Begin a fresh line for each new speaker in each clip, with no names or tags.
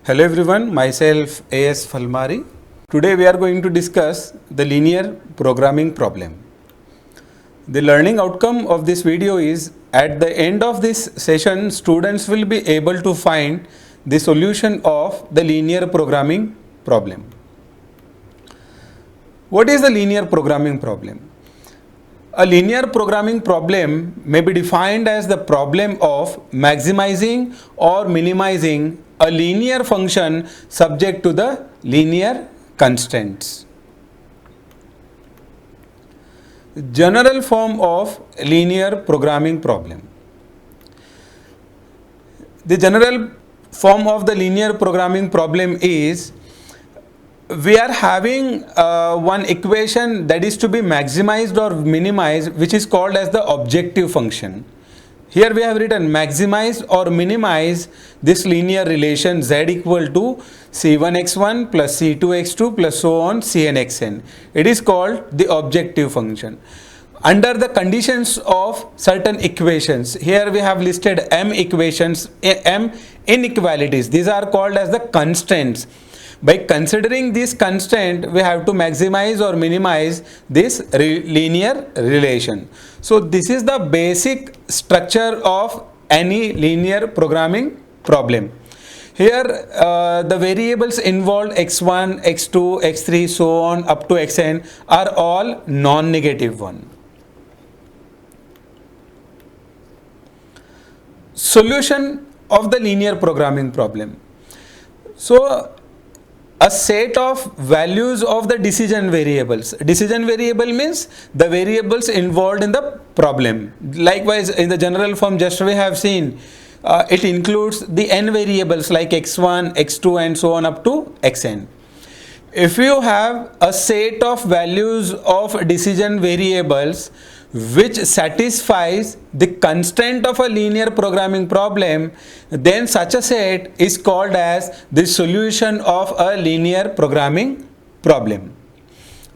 Hello everyone, myself AS Falmari. Today we are going to discuss the linear programming problem. The learning outcome of this video is at the end of this session, students will be able to find the solution of the linear programming problem. What is the linear programming problem? A linear programming problem may be defined as the problem of maximizing or minimizing a linear function subject to the linear constraints. General form of linear programming problem. The general form of the linear programming problem is we are having one equation that is to be maximized or minimized, which is called as the objective function. Here we have written maximize or minimize this linear relation z equal to c1x1 plus c2x2 plus so on cnxn. It is called the objective function. Under the conditions of certain equations, here we have listed m equations, m inequalities. These are called as the constraints. By considering this constraint, we have to maximize or minimize this linear relation. So this is the basic structure of any linear programming problem. Here the variables involved x1, x2, x3, so on up to xn are all non-negative one. Solution of the linear programming problem. So a set of values of the decision variables. Decision variable means the variables involved in the problem. Likewise, in the general form, just we have seen, it includes the n variables like x1, x2 and so on up to xn. If you have a set of values of decision variables which satisfies the constraint of a linear programming problem, then such a set is called as the solution of a linear programming problem.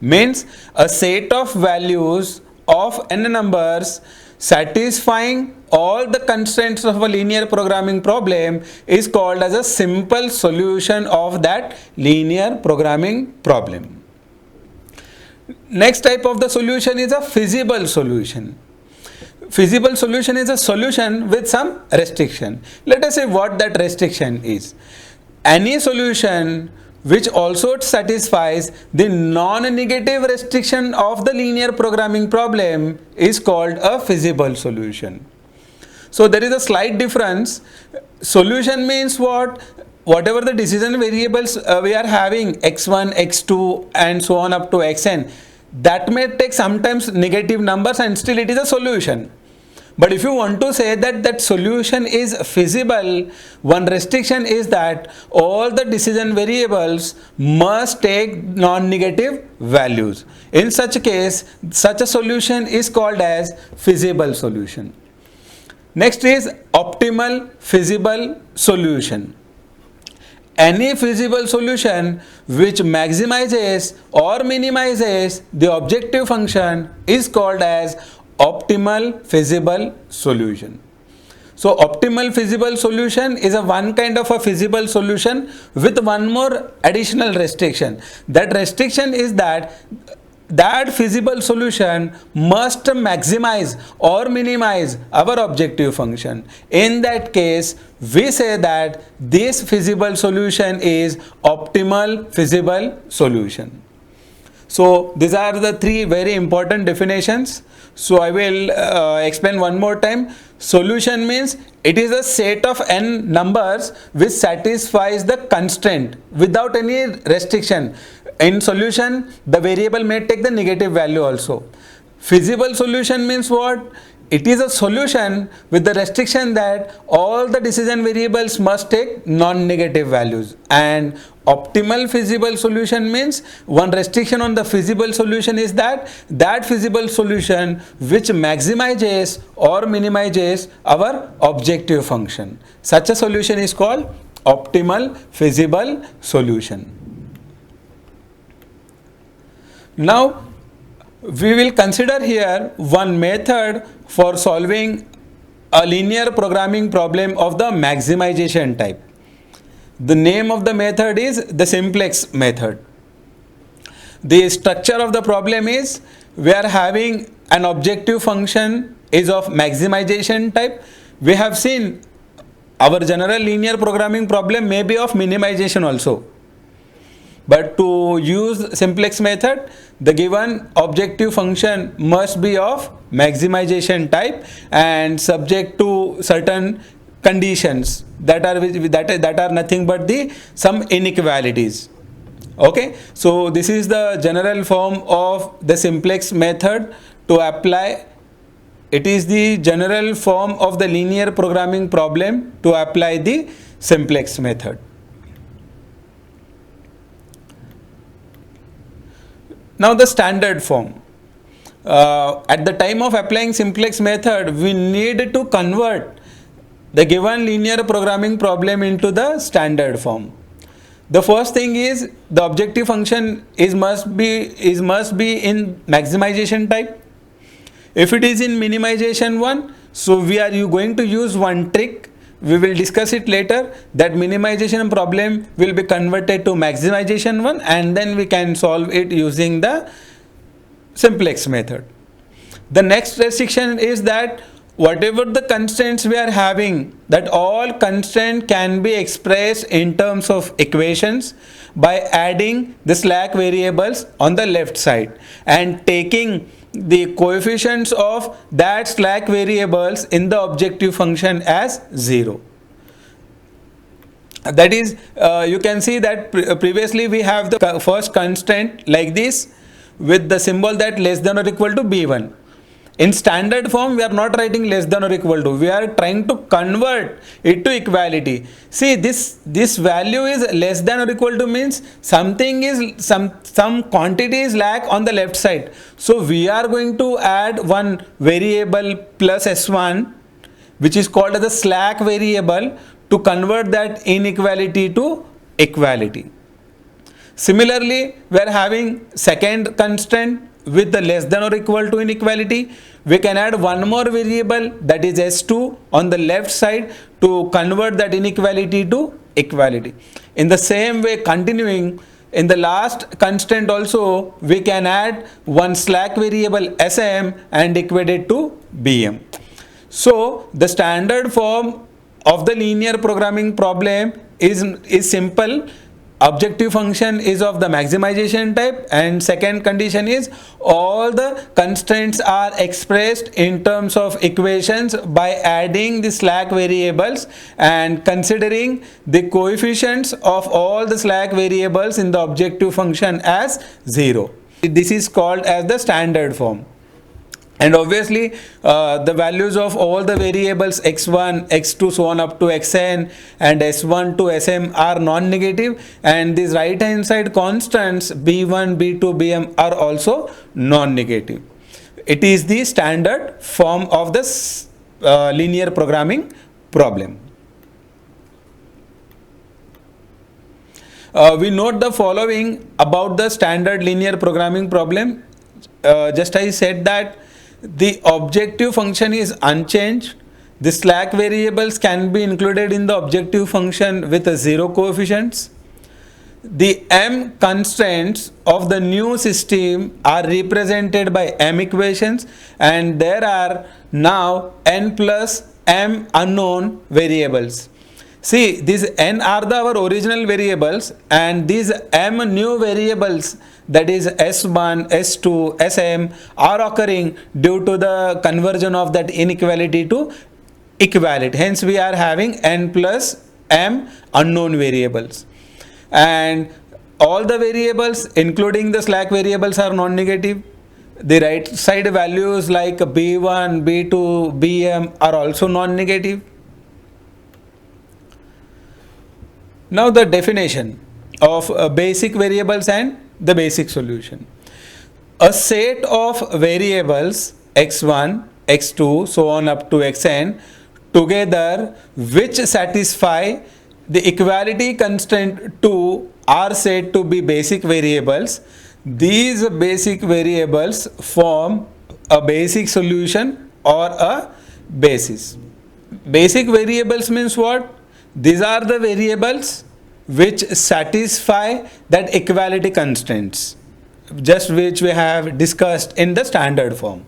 Means a set of values of n numbers satisfying all the constraints of a linear programming problem is called as a simple solution of that linear programming problem. Next type of the solution is a feasible solution. Feasible solution is a solution with some restriction. Let us say what that restriction is. Any solution which also satisfies the non-negative restriction of the linear programming problem is called a feasible solution. So there is a slight difference. Solution means what? Whatever the decision variables we are having, x1, x2 and so on up to xn, that may take sometimes negative numbers and still it is a solution. But if you want to say that that solution is feasible, one restriction is that all the decision variables must take non-negative values. In such a case, such a solution is called as feasible solution. Next is optimal feasible solution. Any feasible solution which maximizes or minimizes the objective function is called as optimal feasible solution. So optimal feasible solution is a one kind of a feasible solution with one more additional restriction. That restriction is that feasible solution must maximize or minimize our objective function. In that case, we say that this feasible solution is optimal feasible solution. So these are the three very important definitions. So I will explain one more time. Solution means it is a set of n numbers which satisfies the constraint without any restriction. In solution, the variable may take the negative value also. Feasible solution means what? It is a solution with the restriction that all the decision variables must take non-negative values. And optimal feasible solution means one restriction on the feasible solution is that feasible solution which maximizes or minimizes our objective function. Such a solution is called optimal feasible solution. Now we will consider here one method for solving a linear programming problem of the maximization type. The name of the method is the simplex method. The structure of the problem is we are having an objective function is of maximization type. We have seen our general linear programming problem may be of minimization also. But to use simplex method, the given objective function must be of maximization type and subject to certain conditions that are nothing but the some inequalities. Okay, so this is the general form of the simplex method to apply. It is the general form of the linear programming problem to apply the simplex method. Now the standard form. At the time of applying simplex method, we need to convert the given linear programming problem into the standard form. The first thing is the objective function must be in maximization type. If it is in minimization one, so you going to use one trick. We will discuss it later, that minimization problem will be converted to maximization one, and then we can solve it using the simplex method. The next restriction is that whatever the constraints we are having, that all constraint can be expressed in terms of equations by adding the slack variables on the left side and taking the coefficients of that slack variables in the objective function as 0. That is, you can see that previously we have the first constraint like this with the symbol that less than or equal to b1. In standard form, we are not writing less than or equal to. We are trying to convert it to equality. See, this value is less than or equal to means something is some quantity is lack on the left side. So we are going to add one variable plus s1, which is called as the slack variable, to convert that inequality to equality. Similarly, we are having second constraint with the less than or equal to inequality. We can add one more variable, that is s2, on the left side to convert that inequality to equality. In the same way, continuing, in the last constraint also we can add one slack variable sm and equate it to bm. So the standard form of the linear programming problem is simple. Objective function is of the maximization type, and second condition is all the constraints are expressed in terms of equations by adding the slack variables and considering the coefficients of all the slack variables in the objective function as 0. This is called as the standard form. And obviously the values of all the variables x1, x2, so on up to xn and s1 to sm are non-negative, and these right hand side constants b1, b2, bm are also non-negative. It is the standard form of this linear programming problem. We note the following about the standard linear programming problem. Just I said that the objective function is unchanged. The slack variables can be included in the objective function with a 0 coefficients. The m constraints of the new system are represented by m equations, and there are now n plus m unknown variables. See, these n are our original variables, and these m new variables, that is s1, s2, sm, are occurring due to the conversion of that inequality to equality. Hence we are having n plus m unknown variables, and all the variables including the slack variables are non-negative. The right side values like b1, b2, bm are also non-negative. Now the definition of basic variables and the basic solution. A set of variables x1, x2, so on up to xn together which satisfy the equality constraint 2 are said to be basic variables. These basic variables form a basic solution or a basis. Basic variables means what? These are the variables which satisfy that equality constraints, just which we have discussed in the standard form.